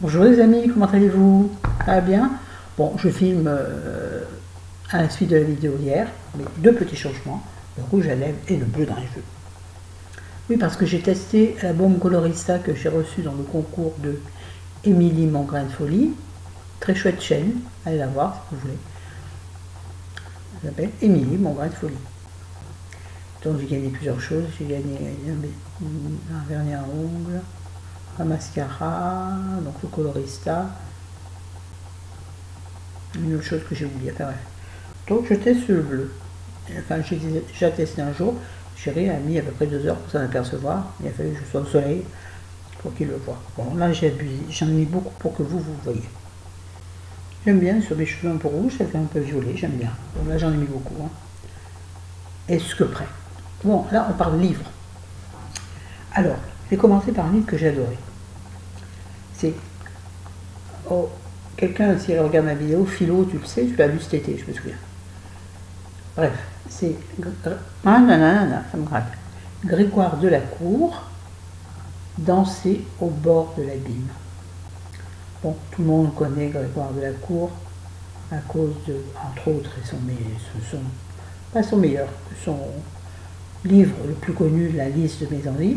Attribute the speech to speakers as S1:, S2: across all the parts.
S1: Bonjour les amis, comment allez-vous? Ça va bien? Bon, je filme à la suite de la vidéo d'hier, avec deux petits changements, le rouge à lèvres et le bleu dans les cheveux. Oui, parce que j'ai testé la baume colorista que j'ai reçue dans le concours de Émilie Mon Grain de Folie. Très chouette chaîne, allez la voir si vous voulez. Elle s'appelle Émilie Mon Grain de Folie. Donc j'ai gagné plusieurs choses, j'ai gagné un vernis à ongles, un mascara, donc le colorista, une autre chose que j'ai oublié, enfin bref. Donc je teste le bleu. Enfin j'ai déjà testé un jour, chérie a mis à peu près 2 heures pour s'en apercevoir, il a fallu que je sois au soleil pour qu'il le voie. Bon là j'ai abusé, j'en ai mis beaucoup pour que vous voyez. J'aime bien sur mes cheveux un peu rouges, ça fait un peu violet, j'aime bien. Bon là j'en ai mis beaucoup. Hein. Est-ce que prêt? Bon là on parle livre. Alors, j'ai commencé par un livre que j'ai adoré. C'est... Oh, quelqu'un, si elle regarde ma vidéo, Philo, tu le sais, je l'ai lu cet été, je me souviens. Bref, c'est... Ah, nanana, ça me gratte. Grégoire Delacour, Danser au bord de l'abîme. Bon, tout le monde connaît Grégoire Delacour à cause de, entre autres, pas son meilleur, son livre le plus connu, La liste de mes envies.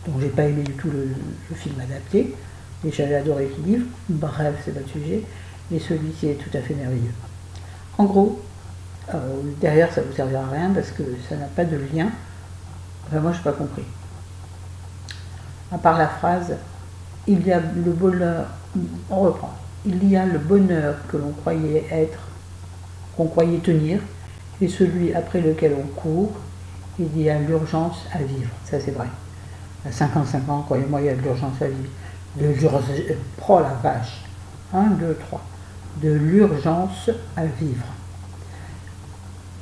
S1: Donc j'ai pas aimé du tout le film adapté, mais j'avais adoré le livre. Bref, c'est pas le sujet, mais celui-ci est tout à fait merveilleux. En gros, derrière ça vous servira à rien parce que ça n'a pas de lien. Enfin moi je n'ai pas compris. À part la phrase, il y a le bonheur, on reprend. Il y a le bonheur que l'on croyait être, qu'on croyait tenir, et celui après lequel on court. Il y a l'urgence à vivre. Ça c'est vrai. À 55 ans, croyez-moi, il y a de l'urgence à vivre. Oh la vache. 1, 2, 3. De l'urgence à vivre.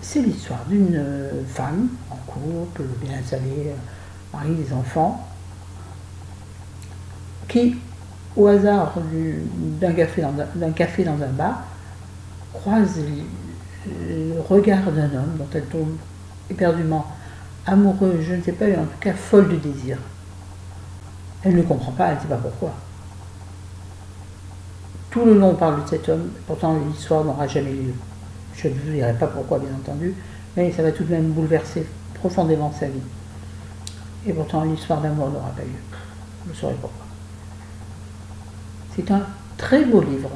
S1: C'est l'histoire d'une femme en couple, bien installée, mari, des enfants, qui, au hasard d'un café dans un bar, croise le regard d'un homme dont elle tombe éperdument amoureuse, je ne sais pas, mais en tout cas folle de désir. Elle ne comprend pas, elle ne sait pas pourquoi. Tout le long on parle de cet homme, pourtant l'histoire n'aura jamais lieu. Je ne vous dirai pas pourquoi bien entendu, mais ça va tout de même bouleverser profondément sa vie. Et pourtant l'histoire d'amour n'aura pas lieu. Vous saurez pourquoi. C'est un très beau livre.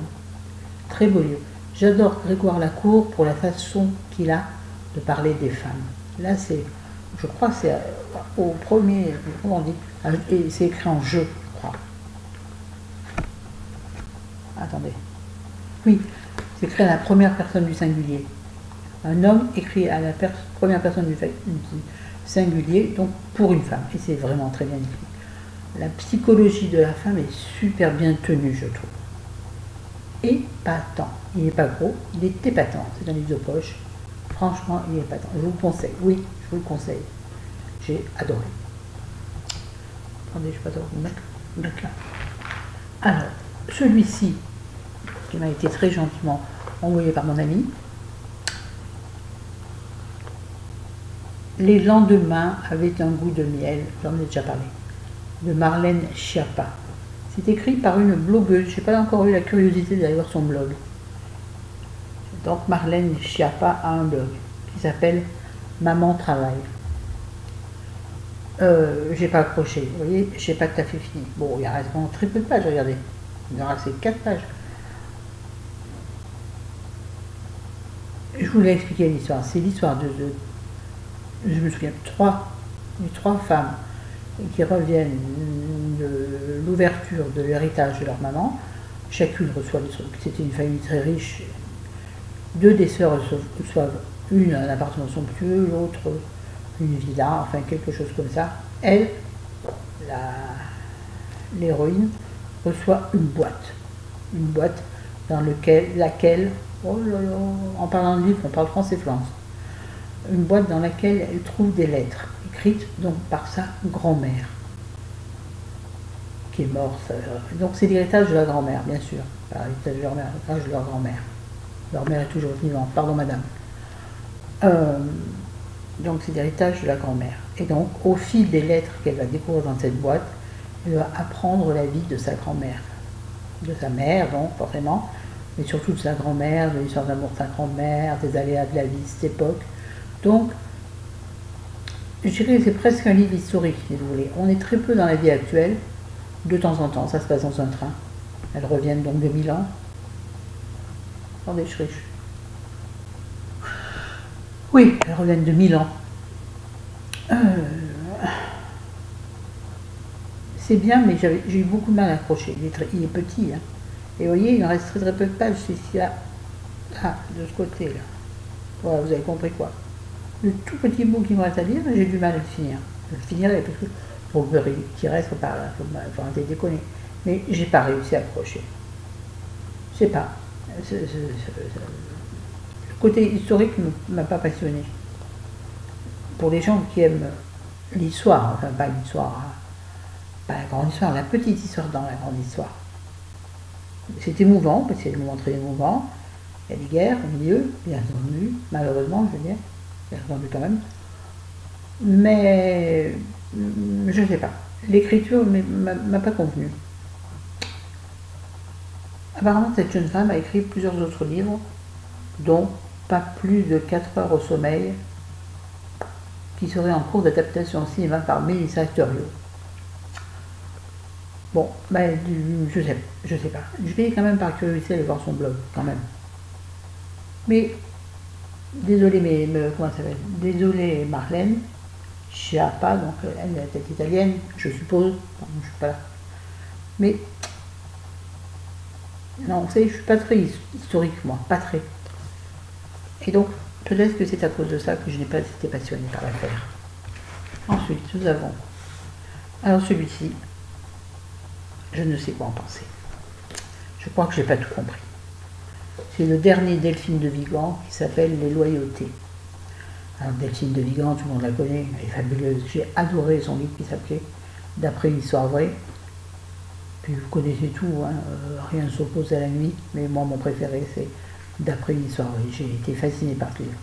S1: Très beau livre. J'adore Grégoire Delacour pour la façon qu'il a de parler des femmes. Là c'est, je crois que c'est au premier, comment on dit, et c'est écrit en jeu, je crois. Attendez. Oui, c'est écrit à la première personne du singulier. Un homme écrit à la première personne du singulier, donc pour une femme. Et c'est vraiment très bien écrit. La psychologie de la femme est super bien tenue, je trouve. Épatant. Il n'est pas gros, il est épatant. C'est un livre de poche. Franchement, il est épatant. Je vous le conseille. Oui, je vous le conseille. J'ai adoré. Attendez, je ne sais pas trop vous mettre là. Alors, celui-ci, qui m'a été très gentiment envoyé par mon ami, Les lendemains avaient un goût de miel, j'en ai déjà parlé, de Marlène Schiappa. C'est écrit par une blogueuse, je n'ai pas encore eu la curiosité d'aller voir son blog. Donc Marlène Schiappa a un blog qui s'appelle Maman Travaille. J'ai pas accroché, vous voyez, j'ai pas tout à fait fini. Bon, il reste vraiment très peu de pages, regardez. Il me reste 4 pages. Je voulais expliquer l'histoire. C'est l'histoire de je me souviens, trois femmes qui reviennent de l'ouverture de l'héritage de leur maman. Chacune reçoit des trucs. C'était une famille très riche. 2 des sœurs reçoivent une un appartement somptueux, l'autre une villa, enfin quelque chose comme ça. Elle, l'héroïne, reçoit une boîte dans laquelle, oh là là, en parlant de livre, on parle français Florence, une boîte dans laquelle elle trouve des lettres, écrites donc par sa grand-mère, qui est morte. Donc c'est l'héritage de la grand-mère, bien sûr, l'héritage de leur grand-mère. Leur mère est toujours vivante, pardon madame. Donc c'est l'héritage de la grand-mère. Et donc au fil des lettres qu'elle va découvrir dans cette boîte, Elle doit apprendre la vie de sa grand-mère. De sa mère, donc, forcément, mais surtout de sa grand-mère, de l'histoire d'amour de sa grand-mère, des aléas de la vie de cette époque. Donc, je dirais que c'est presque un livre historique, si vous voulez. On est très peu dans la vie actuelle, de temps en temps, ça se passe dans un train. Elles reviennent donc de 1000 ans. Attendez, je riche. Oui, elles reviennent de 1000 ans. C'est bien, mais j'ai eu beaucoup de mal à accrocher. Il est petit, hein. Et vous voyez, il en reste très très peu de pages. C'est ici, là. Ah, de ce côté-là. Voilà, vous avez compris quoi. Le tout petit bout qui me reste à lire, j'ai du mal à le finir. Je le finirai, parce que pour le qui reste par là, il faut arrêter de déconner. Mais j'ai pas réussi à accrocher. Je sais pas. Le côté historique ne m'a pas passionné. Pour les gens qui aiment l'histoire, enfin pas l'histoire, pas la grande histoire, la petite histoire dans la grande histoire. C'est émouvant, parce que c'est des moments très émouvants. Il y a des guerres au milieu, bien entendu, malheureusement, je veux dire, bien entendu quand même. Mais je ne sais pas. L'écriture ne m'a pas convenu. Apparemment, cette jeune femme a écrit plusieurs autres livres, dont pas plus de 4 heures au sommeil, qui seraient en cours d'adaptation au cinéma par Mélissa Thuriot. Bon, ben, je sais pas. Je vais quand même par curiosité aller voir son blog, quand même. Mais, désolé, comment ça s'appelle? Désolé Marlène, Schiappa, donc elle est tête italienne, je suppose, enfin, je suis pas là. Mais, non, vous savez, je suis pas très historique, moi, pas très. Et donc, peut-être que c'est à cause de ça que je n'ai pas été passionnée par l'affaire. Ensuite, nous avons, alors celui-ci, je ne sais quoi en penser. Je crois que je n'ai pas tout compris. C'est le dernier Delphine de Vigan qui s'appelle Les Loyautés. Alors Delphine de Vigan, tout le monde la connaît, elle est fabuleuse. J'ai adoré son livre qui s'appelait D'après une histoire vraie. Puis vous connaissez tout, hein, rien ne s'oppose à la nuit, mais moi mon préféré c'est D'après une histoire vraie. J'ai été fascinée par ce livre.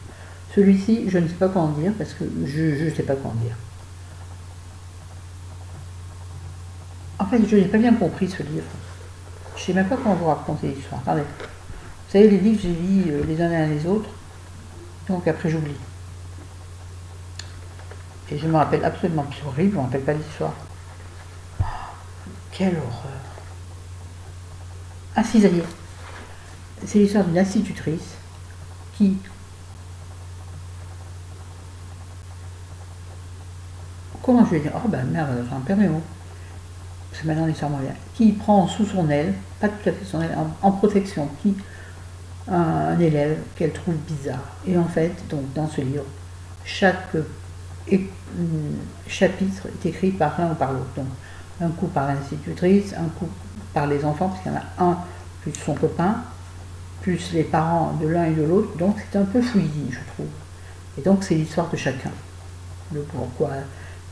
S1: Celui-ci, je ne sais pas quoi en dire parce que je ne sais pas quoi en dire. En fait, je n'ai pas bien compris ce livre. Je ne sais même pas comment vous raconter l'histoire. Attendez. Vous savez, les livres, j'ai lis les uns à les autres, donc après j'oublie. Et je me rappelle absolument, c'est horrible, je ne me rappelle pas l'histoire. Oh, quelle horreur. Ah si, ça y est. C'est l'histoire d'une institutrice qui, comment je vais dire, oh ben merde, j'en perds mes mots. C'est maintenant l'histoire moyenne, qui prend sous son aile, pas tout à fait son aile, en protection, qui un élève qu'elle trouve bizarre. Et en fait, donc dans ce livre, chaque chapitre est écrit par l'un ou par l'autre. Donc un coup par l'institutrice, un coup par les enfants, parce qu'il y en a un plus son copain, plus les parents de l'un et de l'autre. Donc c'est un peu fouillis, je trouve. Et donc c'est l'histoire de chacun. Le pourquoi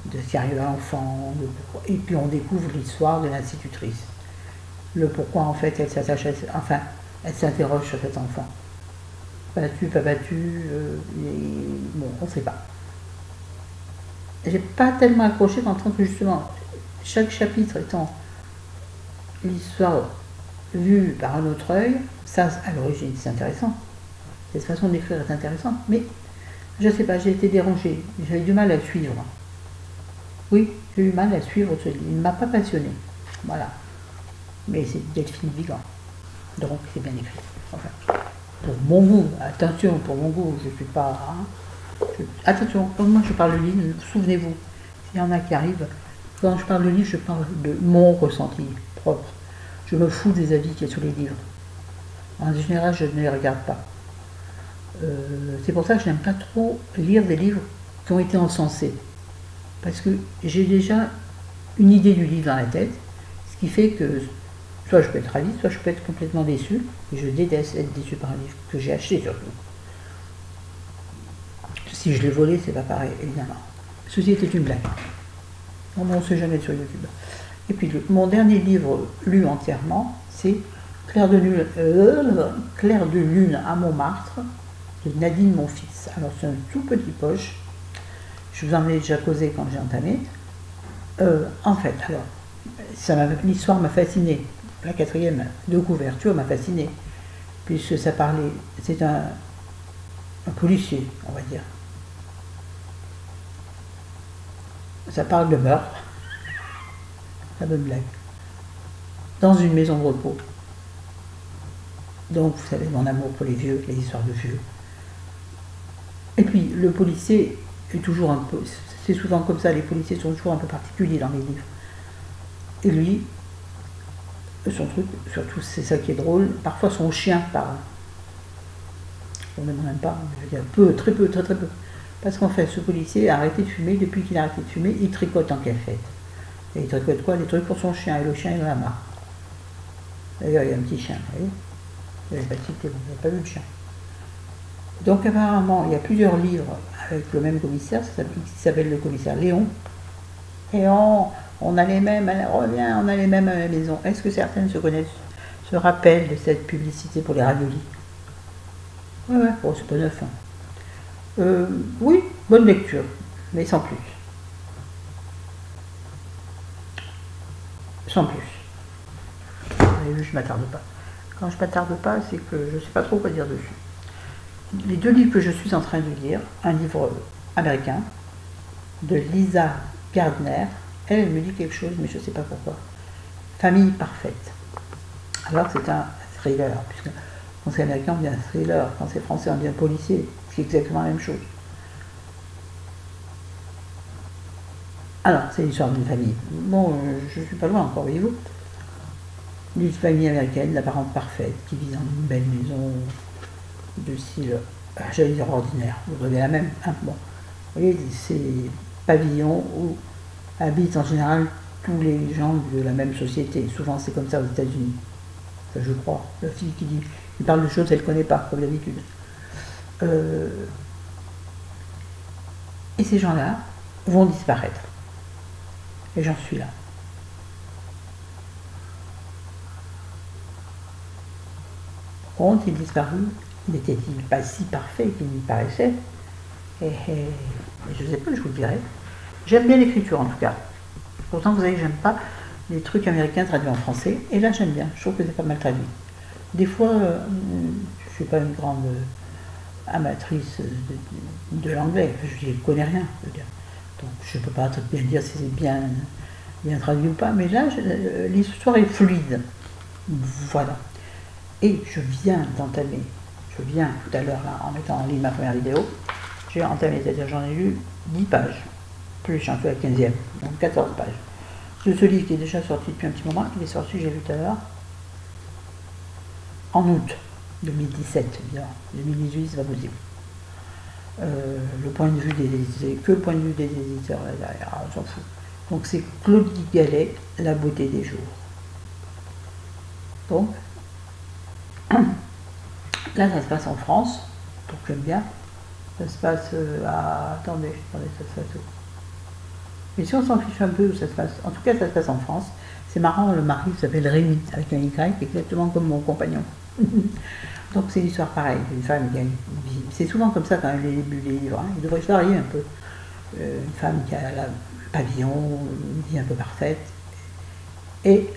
S1: de ce qui arrive à l'enfant, et puis on découvre l'histoire de l'institutrice. Le pourquoi en fait elle s'attache à, enfin, elle s'interroge sur cet enfant. Battu, pas battu, bon, on ne sait pas. J'ai pas tellement accroché dans le sens que justement, chaque chapitre étant l'histoire vue par un autre œil, ça à l'origine c'est intéressant. Cette façon d'écrire est intéressante, mais je ne sais pas, j'ai été dérangée, j'avais du mal à suivre. Oui, j'ai eu mal à suivre ce livre, il ne m'a pas passionné. Voilà. Mais c'est Delphine Vigan. Donc c'est bien écrit. Enfin, pour mon goût, attention, pour mon goût, je ne suis pas. Hein, attention, quand moi je parle de livre, souvenez-vous, s'il y en a qui arrivent, quand je parle de livre, je parle de mon ressenti propre. Je me fous des avis qu'il y a sur les livres. En général, je ne les regarde pas. C'est pour ça que je n'aime pas trop lire des livres qui ont été encensés. Parce que j'ai déjà une idée du livre dans la tête, ce qui fait que soit je peux être ravie, soit je peux être complètement déçue, et je déteste être déçue par un livre que j'ai acheté surtout. Si je l'ai volé, c'est pas pareil, évidemment. Ceci était une blague. On ne sait jamais sur YouTube. Et puis mon dernier livre lu entièrement, c'est Clair de lune à Montmartre, de Nadine Monfils. Alors c'est un tout petit poche. Je vous en ai déjà causé quand j'ai entamé. En fait, alors, L'histoire m'a fascinée. La quatrième de couverture m'a fascinée, puisque ça parlait, c'est un policier, on va dire. Ça parle de meurtre, la bonne blague, dans une maison de repos. Donc, vous savez, mon amour pour les vieux, les histoires de vieux. Et puis, le policier est toujours un peu, c'est souvent comme ça, les policiers sont toujours un peu particuliers dans les livres. Et lui, son truc, surtout c'est ça qui est drôle, parfois son chien parle. On ne même pas, je veux dire peu, très peu, très peu. Parce qu'en fait, ce policier a arrêté de fumer, depuis qu'il a arrêté de fumer, il tricote en cachette. Et il tricote quoi? Des trucs pour son chien, et le chien il en a marre. D'ailleurs, il y a un petit chien, vous voyez? Je n'avais pas cité, vous n'avez pas vu le chien. Donc apparemment, il y a plusieurs livres avec le même commissaire, qui s'appelle le commissaire Léon. Et on a les mêmes, elle revient, on a les mêmes à la maison. Est-ce que certaines se rappellent de cette publicité pour les raviolis? Ouais, bon, c'est pas neuf. Hein. Oui, bonne lecture, mais sans plus. Sans plus. Vous avez vu, je m'attarde pas. Quand je m'attarde pas, c'est que je ne sais pas trop quoi dire dessus. Les deux livres que je suis en train de lire, un livre américain de Lisa Gardner, elle me dit quelque chose, mais je ne sais pas pourquoi. Famille parfaite. Alors c'est un thriller, puisque quand c'est américain on dit un thriller, quand c'est français on dit un policier, c'est exactement la même chose. Alors, c'est l'histoire d'une famille. Bon, je ne suis pas loin encore, voyez-vous. D'une famille américaine, d'apparence parfaite, qui vit dans une belle maison de style, j'allais dire ordinaire, vous avez la même. Hein, bon. Vous voyez, c'est pavillon où habitent en général tous les gens de la même société. Souvent, c'est comme ça aux États-Unis. Enfin, je crois. La fille qui parle de choses qu'elle ne connaît pas, comme d'habitude. Et ces gens-là vont disparaître. Et j'en suis là. Par contre, il disparut, n'était-il pas si parfait qu'il m'y paraissait? Et je ne sais pas, je vous le dirai. J'aime bien l'écriture en tout cas. Pourtant, vous savez, j'aime pas les trucs américains traduits en français. Et là, j'aime bien. Je trouve que c'est pas mal traduit. Des fois, je ne suis pas une grande amatrice de l'anglais. Je ne connais rien, je veux dire. Donc, je ne peux pas très bien dire si c'est bien traduit ou pas. Mais là, l'histoire est fluide. Voilà. Et je viens tout à l'heure, en mettant en ligne ma première vidéo, j'ai entamé, c'est-à-dire j'en ai lu 10 pages, plus j'en fais la 15e, donc 14 pages. De ce livre qui est déjà sorti depuis un petit moment, il est sorti, j'ai vu tout à l'heure, en août 2017, évidemment. 2018, c'est pas possible. Le point de vue que le point de vue des éditeurs là derrière, on s'en fout. Donc c'est Claudie Gallet, La beauté des jours. Donc, là, ça se passe en France, donc j'aime bien. Ça se passe à... Attendez, ça se passe où? Mais si on s'en fiche un peu où ça se passe, en tout cas, ça se passe en France. C'est marrant, le mari s'appelle Rémi, avec un Y, exactement comme mon compagnon. Donc c'est l'histoire pareille, une femme qui a une vie. C'est souvent comme ça quand les débuts des livres, hein. Il devrait se varier un peu. Une femme qui a le pavillon, une vie un peu parfaite. Et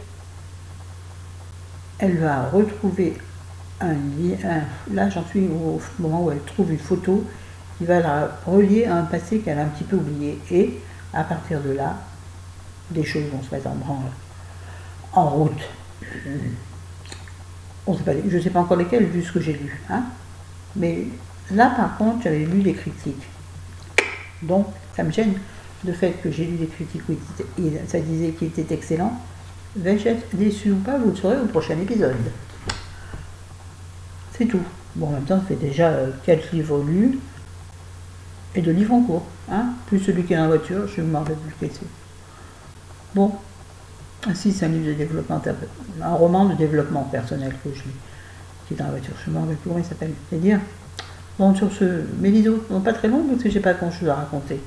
S1: elle va retrouver là j'en suis au moment où elle trouve une photo qui va la relier à un passé qu'elle a un petit peu oublié, et à partir de là des choses vont se mettre en route. Je ne sais pas encore lesquelles vu ce que j'ai lu, hein, mais là par contre j'avais lu des critiques, donc ça me gêne le fait que j'ai lu des critiques où ça disait qu'il était excellent. Vais-je être déçu ou pas, vous le saurez au prochain épisode. C'est tout. Bon, en même temps, ça fait déjà 4 livres lus et 2 livres en cours. Hein, plus celui qui est dans la voiture, je m'en rappelle plus lequel c'est. Bon. Si, c'est un livre de développement, un roman de développement personnel que je lis, qui est dans la voiture. Je m'en rappelle plus comment il s'appelle. C'est dire. Bon, sur ce, mes vidéos ne sont pas très longues parce que j'ai pas grand chose à raconter.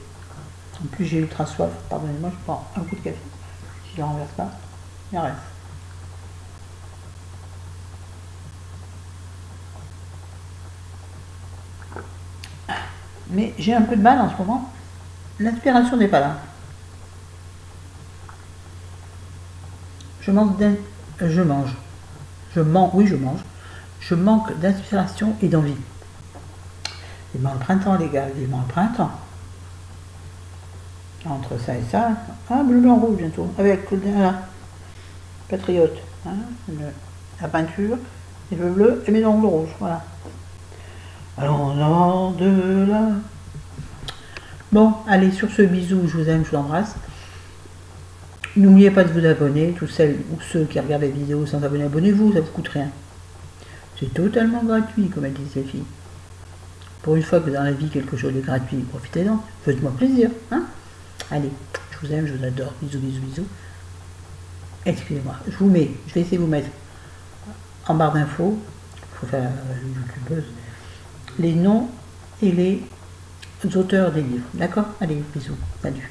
S1: En plus, j'ai ultra soif. Pardonnez-moi, je prends un coup de café. Si je ne le renverse pas, il en reste. Mais j'ai un peu de mal en ce moment. L'inspiration n'est pas là. Je manque je mange. Oui, je mange. Je manque d'inspiration et d'envie. Vivement le printemps, les gars, vivement le printemps. Entre ça et ça, bleu, blanc, rouge bientôt, avec la patriote, hein, la peinture, les bleus bleus et mes ongles rouges, voilà. Alors, nord de là. Bon, allez, sur ce bisou, je vous aime, je vous embrasse. N'oubliez pas de vous abonner, tous celles ou ceux qui regardent les vidéos sans abonner, abonnez-vous, ça ne vous coûte rien. C'est totalement gratuit, comme elles disent les filles. Pour une fois que dans la vie quelque chose est gratuit, profitez-en, faites-moi plaisir, hein. Allez, je vous aime, je vous adore, bisous, bisous, bisous. Excusez-moi, je vais essayer de vous mettre en barre d'infos, il faut faire la youtubeuse, les noms et les auteurs des livres, d'accord. Allez, bisous, salut.